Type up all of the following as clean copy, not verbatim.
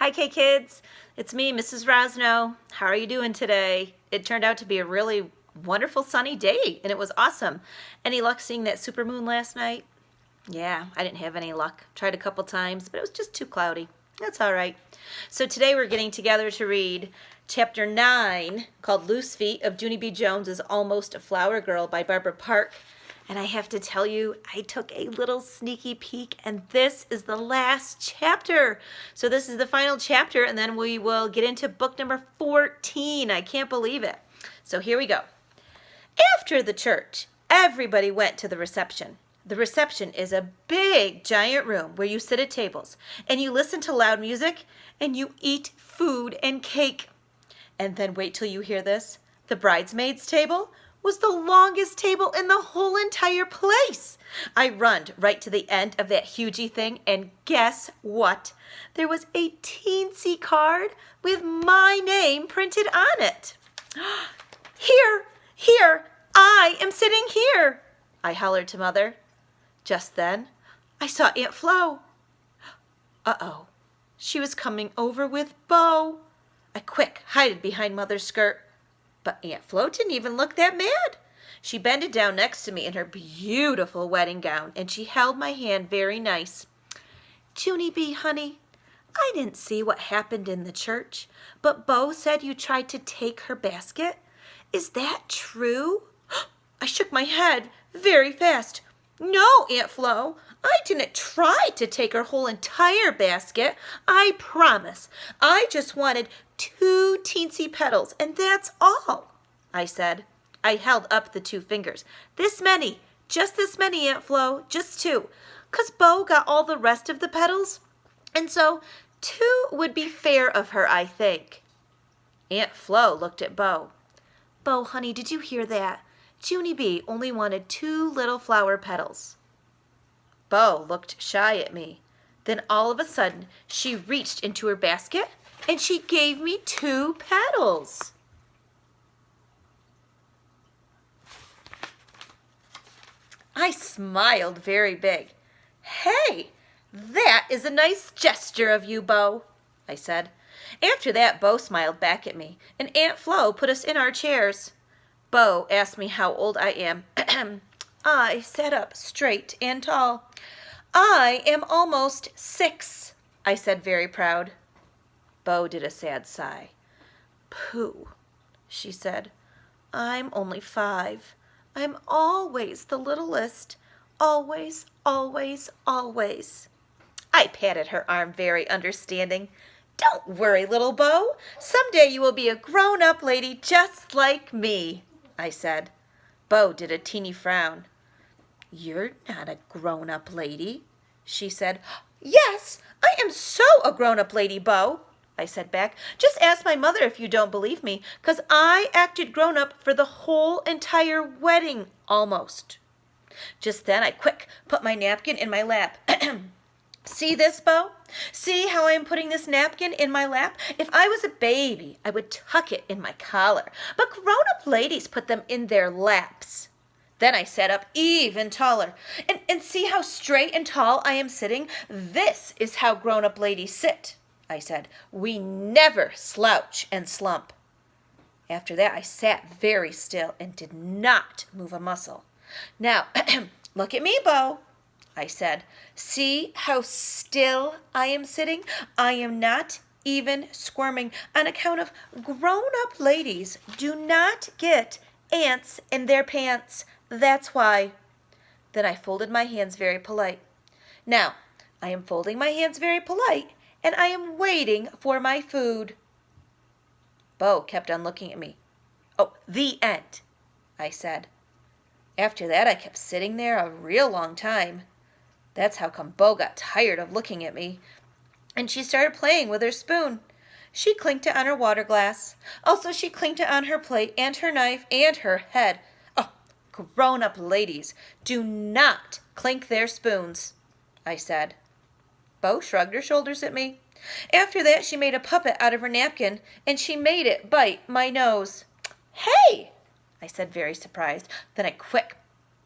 Hi, K-Kids. It's me, Mrs. Rosno. How are you doing today? It turned out to be a really wonderful sunny day, and it was awesome. Any luck seeing that supermoon last night? Yeah, I didn't have any luck. Tried a couple times, but it was just too cloudy. That's all right. So today we're getting together to read Chapter 9, called Loose Feet of Junie B. Jones's Almost a Flower Girl by Barbara Park. And I have to tell you, I took a little sneaky peek, and this is the last chapter. So this is the final chapter, and then we will get into book number 14. I can't believe it. So here we go. After the church, everybody went to the reception. The reception is a big, giant room where you sit at tables, and you listen to loud music, and you eat food and cake. And then wait till you hear this. The bridesmaids' table was the longest table in the whole entire place. I runned right to the end of that hugey thing, and guess what? There was a teensy card with my name printed on it. Here, I am sitting here, I hollered to Mother. Just then, I saw Aunt Flo. Uh-oh, she was coming over with Bo. I quick hid behind Mother's skirt. But Aunt Flo didn't even look that mad. She bended down next to me in her beautiful wedding gown, and she held my hand very nice. Junie B, honey, I didn't see what happened in the church, but Bo said you tried to take her basket. Is that true? I shook my head very fast. No, Aunt Flo, I didn't try to take her whole entire basket. I promise. I just wanted 2 teensy petals, and that's all, I said. I held up the 2 fingers. This many, just this many, Aunt Flo, just 2, 'cause Bo got all the rest of the petals, and so 2 would be fair of her, I think. Aunt Flo looked at Bo. Bo, honey, did you hear that? Junie B only wanted 2 little flower petals. Bo looked shy at me. Then all of a sudden, she reached into her basket and she gave me 2 petals. I smiled very big. Hey, that is a nice gesture of you, Bo, I said. After that, Bo smiled back at me, and Aunt Flo put us in our chairs. Bo asked me how old I am. I sat up straight and tall. I am almost 6, I said, very proud. Bo did a sad sigh. Pooh, she said. I'm only 5. I'm always the littlest. Always, always, always. I patted her arm, very understanding. Don't worry, little Bo. Someday you will be a grown-up lady just like me, I said. Bo did a teeny frown. You're not a grown-up lady, she said. Yes, I am so a grown-up lady, Bo, I said back. Just ask my mother if you don't believe me, 'cause I acted grown-up for the whole entire wedding, almost. Just then I quick put my napkin in my lap. See this, Bo? See how I am putting this napkin in my lap? If I was a baby, I would tuck it in my collar, but grown-up ladies put them in their laps. Then I sat up even taller. And see how straight and tall I am sitting? This is how grown-up ladies sit, I said. We never slouch and slump. After that, I sat very still and did not move a muscle. Now, look at me, Bo, I said. See how still I am sitting? I am not even squirming. On account of grown-up ladies do not get ants in their pants. That's why. Then I folded my hands very polite. Now, I am folding my hands very polite, and I am waiting for my food. Bo kept on looking at me. Oh, the end, I said. After that, I kept sitting there a real long time. That's how come Bo got tired of looking at me, and she started playing with her spoon. She clinked it on her water glass. Also, she clinked it on her plate and her knife and her head. Oh, grown-up ladies do not clink their spoons, I said. Bo shrugged her shoulders at me. After that, she made a puppet out of her napkin, and she made it bite my nose. Hey, I said, very surprised. Then I quick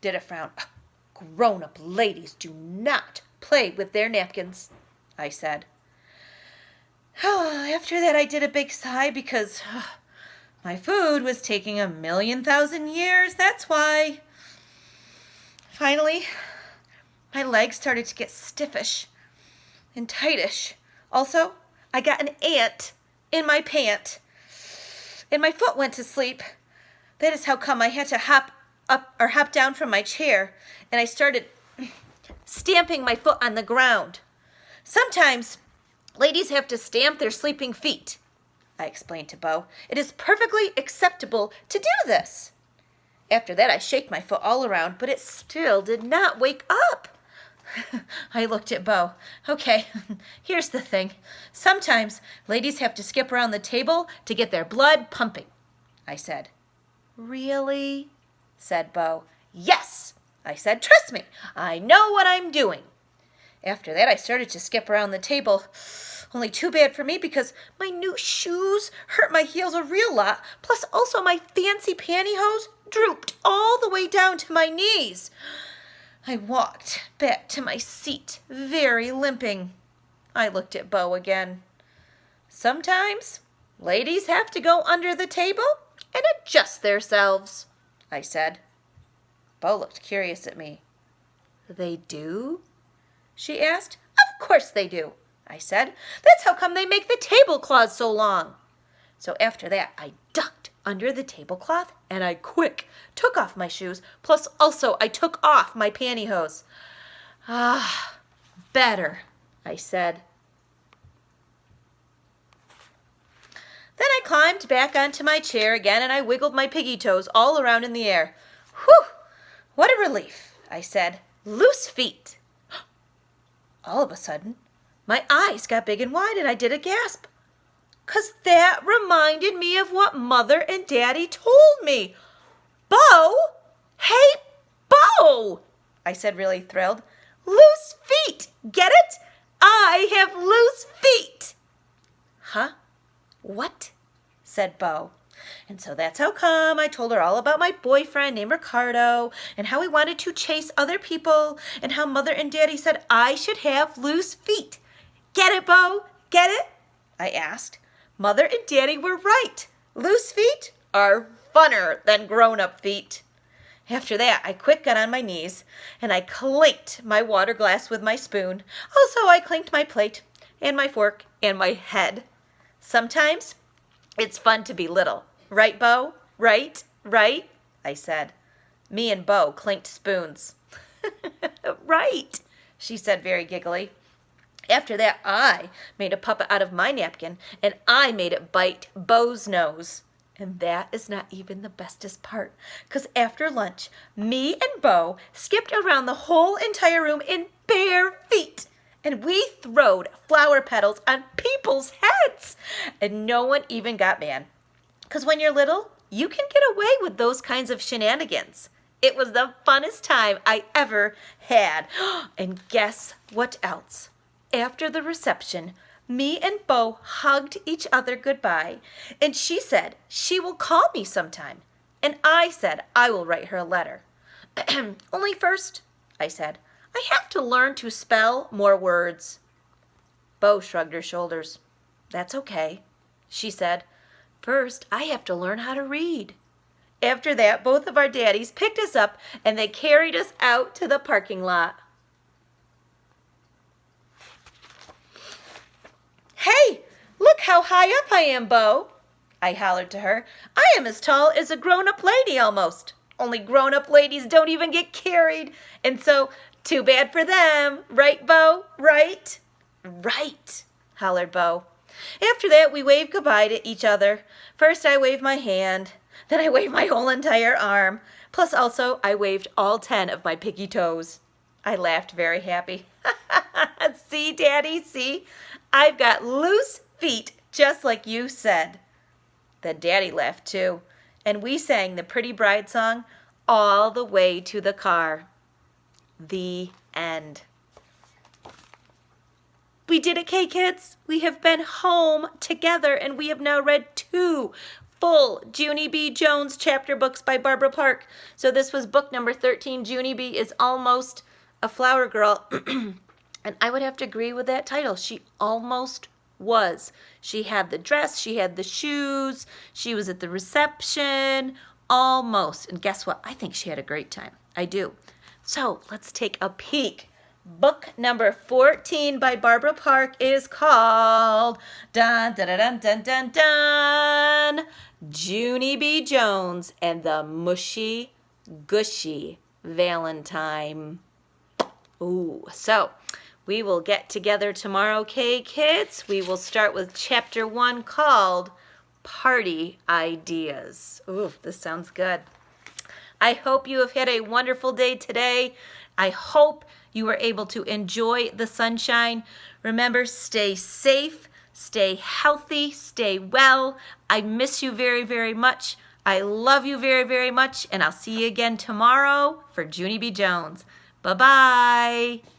did a frown. Grown-up ladies do not play with their napkins, I said. After that, I did a big sigh because my food was taking 1,000,000 years. That's why. Finally, my legs started to get stiffish and tightish. Also, I got an ant in my pant, and my foot went to sleep. That is how come I had to hop down from my chair, and I started stamping my foot on the ground. Sometimes ladies have to stamp their sleeping feet, I explained to Bo. It is perfectly acceptable to do this. After that, I shaked my foot all around, but it still did not wake up. I looked at Bo. Okay, here's the thing. Sometimes ladies have to skip around the table to get their blood pumping, I said. Really? Said Bo. Yes, I said. Trust me, I know what I'm doing. After that, I started to skip around the table. Only too bad for me because my new shoes hurt my heels a real lot. Plus, also my fancy pantyhose drooped all the way down to my knees. I walked back to my seat, very limping. I looked at Bo again. Sometimes ladies have to go under the table and adjust themselves, I said. Bo looked curious at me. They do? She asked. Of course they do, I said. That's how come they make the tablecloths so long. So after that, I ducked under the tablecloth and I quick took off my shoes. Plus also I took off my pantyhose. Better, I said. Then I climbed back onto my chair again and I wiggled my piggy toes all around in the air. Whew, what a relief, I said. Loose feet. All of a sudden, my eyes got big and wide and I did a gasp. 'Cause that reminded me of what Mother and Daddy told me. Bo! Hey, Bo! I said, really thrilled. Loose feet! Get it? I have loose feet! Huh? What? Said Bo. And so that's how come I told her all about my boyfriend named Ricardo and how he wanted to chase other people and how Mother and Daddy said I should have loose feet. Get it, Bo? Get it? I asked. Mother and Daddy were right. Loose feet are funner than grown-up feet. After that, I quick got on my knees and I clinked my water glass with my spoon. Also, I clinked my plate and my fork and my head. Sometimes it's fun to be little. Right, Bo? Right? Right? I said. Me and Bo clinked spoons. Right, she said very giggly. After that, I made a puppet out of my napkin, and I made it bite Bo's nose. And that is not even the bestest part, because after lunch, me and Bo skipped around the whole entire room in bare feet, and we throwed flower petals on people's heads, and no one even got mad. Because when you're little, you can get away with those kinds of shenanigans. It was the funnest time I ever had. And guess what else? After the reception, me and Bo hugged each other goodbye, and she said she will call me sometime, and I said I will write her a letter. Only first, I said, I have to learn to spell more words. Bo shrugged her shoulders. That's okay, she said. First, I have to learn how to read. After that, both of our daddies picked us up, and they carried us out to the parking lot. Hey, look how high up I am, Bo, I hollered to her. I am as tall as a grown-up lady almost. Only grown-up ladies don't even get carried. And so, too bad for them. Right, Bo? Right? Right, hollered Bo. After that, we waved goodbye to each other. First, I waved my hand. Then I waved my whole entire arm. Plus, also, I waved all 10 of my piggy toes. I laughed very happy. See, Daddy, see? I've got loose feet, just like you said. Then Daddy laughed too, and we sang the Pretty Bride song all the way to the car. The end. We did it, K-Kids. We have been home together, and we have now read 2 full Junie B. Jones chapter books by Barbara Park. So this was book number 13. Junie B. is almost a flower girl. And I would have to agree with that title. She almost was. She had the dress, she had the shoes, she was at the reception, almost. And guess what? I think she had a great time. I do. So let's take a peek. Book number 14 by Barbara Park is called dun, dun, dun, dun, dun, dun, Junie B. Jones and the Mushy Gushy Valentine. Ooh, so we will get together tomorrow, okay, kids? We will start with chapter 1 called Party Ideas. Ooh, this sounds good. I hope you have had a wonderful day today. I hope you were able to enjoy the sunshine. Remember, stay safe, stay healthy, stay well. I miss you very, very much. I love you very, very much, and I'll see you again tomorrow for Junie B. Jones. Bye-bye.